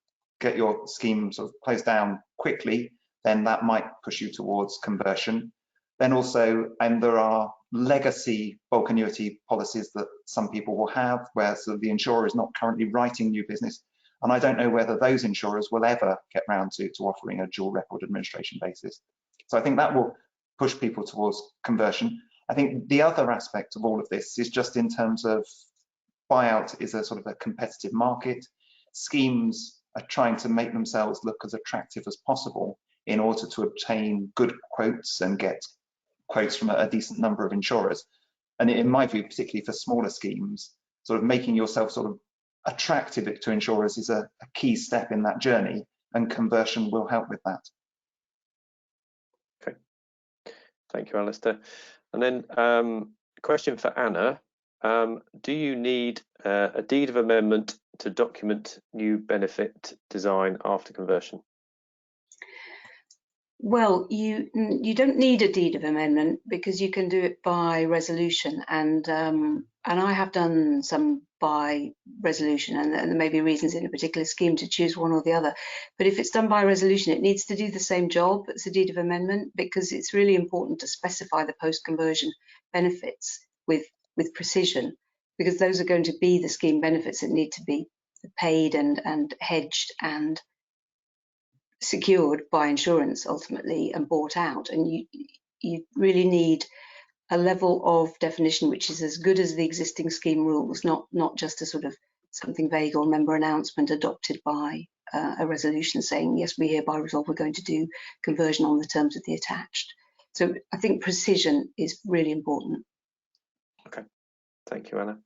get your scheme sort of closed down quickly, then that might push you towards conversion. Then also, and there are legacy bulk annuity policies that some people will have, where sort of the insurer is not currently writing new business. And I don't know whether those insurers will ever get round to offering a dual record administration basis. So I think that will push people towards conversion. I think the other aspect of all of this is just in terms of buyout is a sort of a competitive market. Schemes are trying to make themselves look as attractive as possible in order to obtain good quotes and get quotes from a decent number of insurers. And in my view, particularly for smaller schemes, sort of making yourself sort of attractive to insurers is a key step in that journey, and conversion will help with that. Okay, thank you, Alasdair. And then question for Anna. Do you need a deed of amendment to document new benefit design after conversion? Well, you don't need a deed of amendment because you can do it by resolution, and I have done some by resolution, and there may be reasons in a particular scheme to choose one or the other. But if it's done by resolution, it needs to do the same job as a deed of amendment, because it's really important to specify the post-conversion benefits with precision, because those are going to be the scheme benefits that need to be paid and hedged and secured by insurance ultimately and bought out. And you really need a level of definition which is as good as the existing scheme rules, not just a sort of something vague or member announcement adopted by a resolution saying, yes, we hereby resolve we're going to do conversion on the terms of the attached. So I think precision is really important. Okay, thank you, Anna.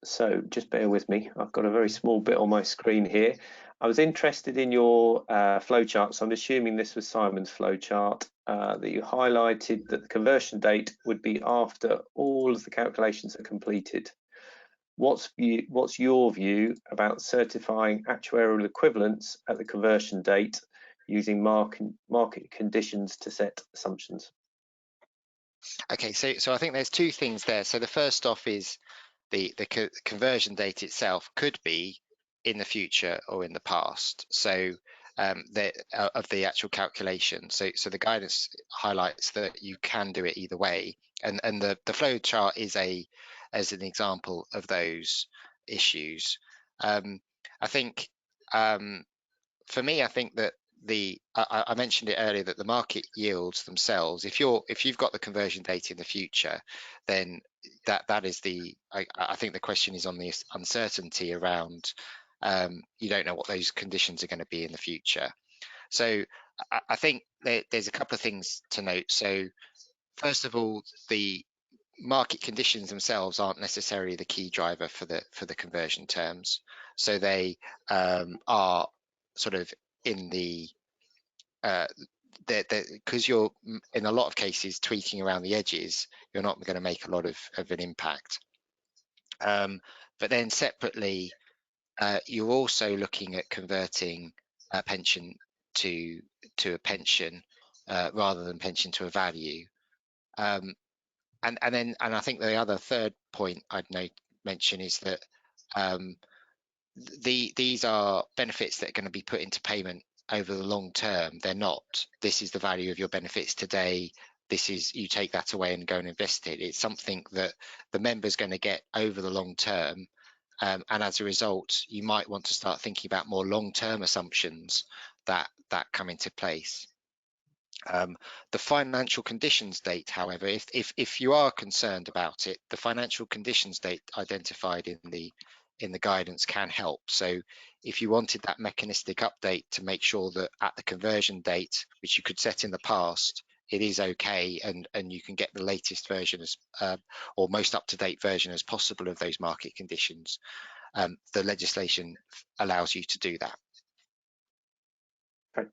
So just bear with me. I've got a very small bit on my screen here. I was interested in your flowchart, so I'm assuming this was Simon's flowchart, that you highlighted that the conversion date would be after all of the calculations are completed. What's your view about certifying actuarial equivalence at the conversion date using market conditions to set assumptions? Okay, so I think there's two things there. So the first off is the conversion date itself could be in the future or in the past. So of the actual calculation. So the guidance highlights that you can do it either way, and the flow chart is as an example of those issues. I think for me, I think that I mentioned it earlier that the market yields themselves, if you've got the conversion date in the future, then that is I think the question is on the uncertainty around you don't know what those conditions are going to be in the future. So I think there's a couple of things to note. So first of all, the market conditions themselves aren't necessarily the key driver for the conversion terms. So they are sort of in the because you're in a lot of cases tweaking around the edges, you're not going to make a lot of an impact. But then separately, you're also looking at converting a pension to a pension rather than pension to a value. And I think the other third point I'd mention is that these are benefits that are going to be put into payment over the long term. They're not, this is the value of your benefits today, this is, you take that away and go and invest it. It's something that the member's going to get over the long term. And as a result, you might want to start thinking about more long-term assumptions that come into place. The financial conditions date, however, if you are concerned about it, the financial conditions date identified in the guidance can help. So if you wanted that mechanistic update to make sure that at the conversion date, which you could set in the past, it is okay, and you can get the latest version as or most up-to-date version as possible of those market conditions, the legislation allows you to do that. Okay,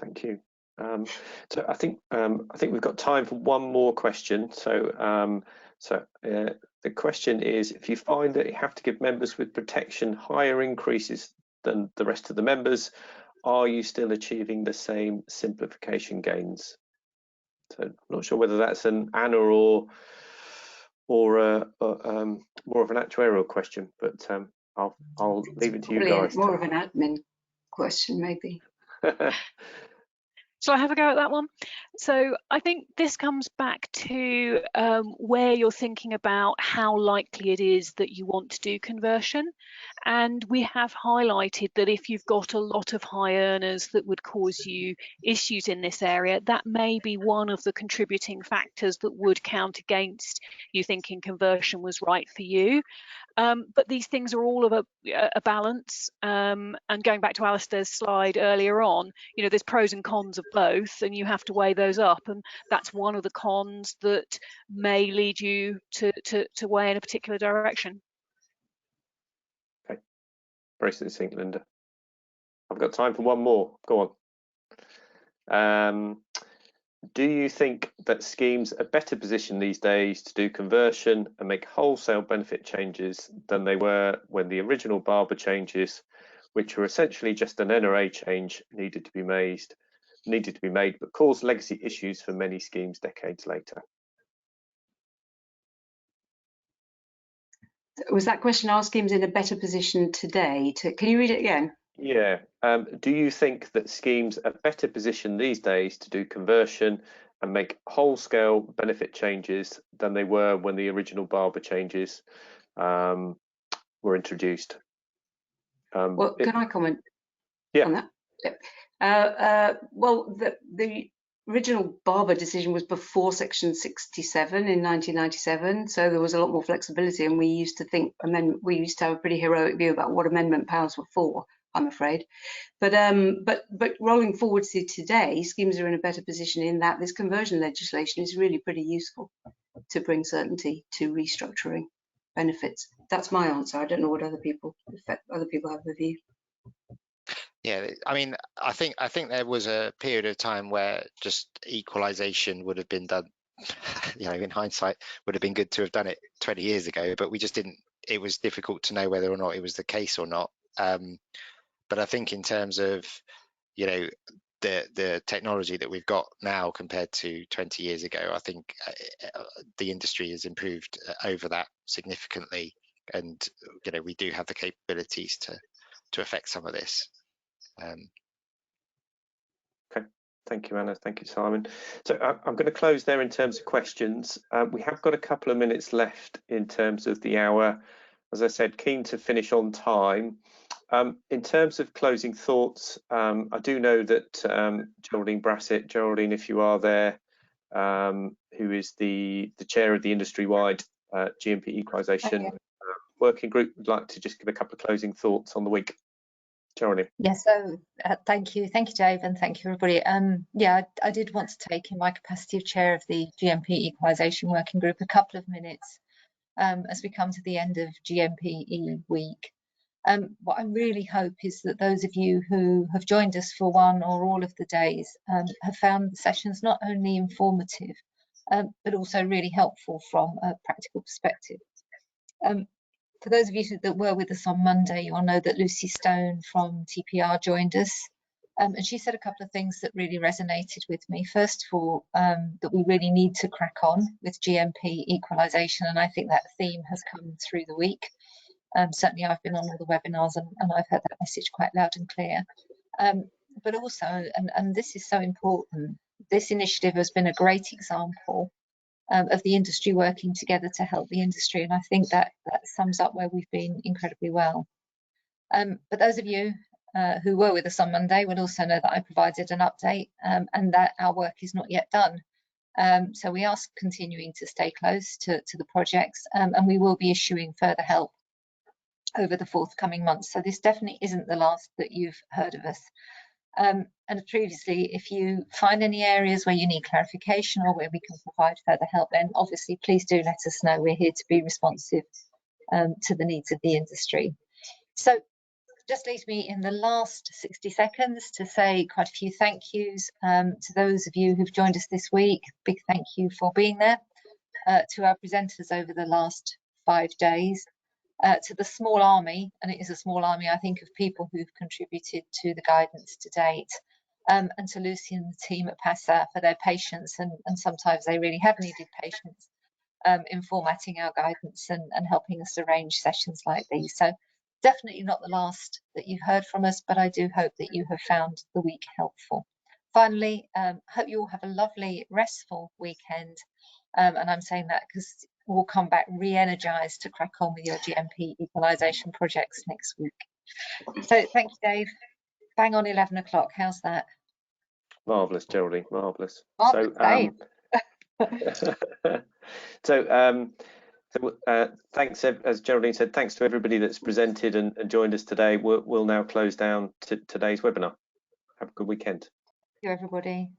Thank you. So I think we've got time for one more question. So the question is, if you find that you have to give members with protection higher increases than the rest of the members, are you still achieving the same simplification gains? So I'm not sure whether that's an Anna or more of an actuarial question, but I'll leave it to you guys. More of an admin question, maybe. Shall I have a go at that one? So I think this comes back to where you're thinking about how likely it is that you want to do conversion. And we have highlighted that if you've got a lot of high earners that would cause you issues in this area, that may be one of the contributing factors that would count against you thinking conversion was right for you. But these things are all of a balance. And going back to Alasdair's slide earlier on, you know, there's pros and cons of both, and you have to weigh those up. And that's one of the cons that may lead you to weigh in a particular direction. Okay, very succinct, Lynda. I've got time for one more. Go on. Do you think that schemes are better positioned these days to do conversion and make wholesale benefit changes than they were when the original Barber changes, which were essentially just an NRA change, needed to be made, but caused legacy issues for many schemes decades later? Was that question, are schemes in a better position today? Can you read it again? Yeah. Do you think that schemes are better positioned these days to do conversion and make whole-scale benefit changes than they were when the original Barber changes were introduced? Well, can I comment on that? Yeah. Well, the original Barber decision was before Section 67 in 1997, so there was a lot more flexibility, and we used to have a pretty heroic view about what amendment powers were for, I'm afraid. But rolling forward to today, schemes are in a better position in that this conversion legislation is really pretty useful to bring certainty to restructuring benefits. That's my answer. I don't know what other people have a view. Yeah, I mean, I think there was a period of time where just equalisation would have been done, you know, in hindsight, would have been good to have done it 20 years ago, but we just didn't. It was difficult to know whether or not it was the case or not. But I think in terms of, you know, the technology that we've got now compared to 20 years ago, I think the industry has improved over that significantly, and you know, we do have the capabilities to affect some of this. Okay, thank you, Anna. Thank you, Simon. So I'm going to close there in terms of questions. We have got a couple of minutes left in terms of the hour. As I said, keen to finish on time. In terms of closing thoughts, I do know that Geraldine Brassett, Geraldine, if you are there, who is the chair of the industry-wide GMP equalisation working group, would like to just give a couple of closing thoughts on the week. Geraldine. Yes, so thank you, Dave, and thank you, everybody. Yeah, I did want to take, in my capacity of chair of the GMP equalisation working group, a couple of minutes as we come to the end of GMPE week. What I really hope is that those of you who have joined us for one or all of the days have found the sessions not only informative, but also really helpful from a practical perspective. For those of you that were with us on Monday, you'll know that Lucy Stone from TPR joined us, and she said a couple of things that really resonated with me. First of all, that we really need to crack on with GMP equalisation, and I think that theme has come through the week. Certainly I've been on all the webinars and I've heard that message quite loud and clear. But also, and this is so important, this initiative has been a great example of the industry working together to help the industry, and I think that sums up where we've been incredibly well. But those of you who were with us on Monday will also know that I provided an update and that our work is not yet done. So we are continuing to stay close to the projects, and we will be issuing further help over the forthcoming months. So this definitely isn't the last that you've heard of us. And previously, if you find any areas where you need clarification or where we can provide further help, then obviously please do let us know. We're here to be responsive to the needs of the industry. So just leaves me in the last 60 seconds to say quite a few thank yous to those of you who've joined us this week. Big thank you for being there. To our presenters over the last 5 days. To the small army, and it is a small army, I think, of people who've contributed to the guidance to date. And to Lucy and the team at PASA for their patience, and sometimes they really have needed patience in formatting our guidance and helping us arrange sessions like these. So definitely not the last that you've heard from us, but I do hope that you have found the week helpful. Finally, hope you all have a lovely, restful weekend. And I'm saying that because we'll come back re-energized to crack on with your GMP equalisation projects next week. So thank you, Dave. Bang on 11 o'clock. How's that? Marvellous, Geraldine, marvellous. Marvellous, Dave. Thanks, as Geraldine said, thanks to everybody that's presented and joined us today. We'll now close down today's webinar. Have a good weekend. Thank you, everybody.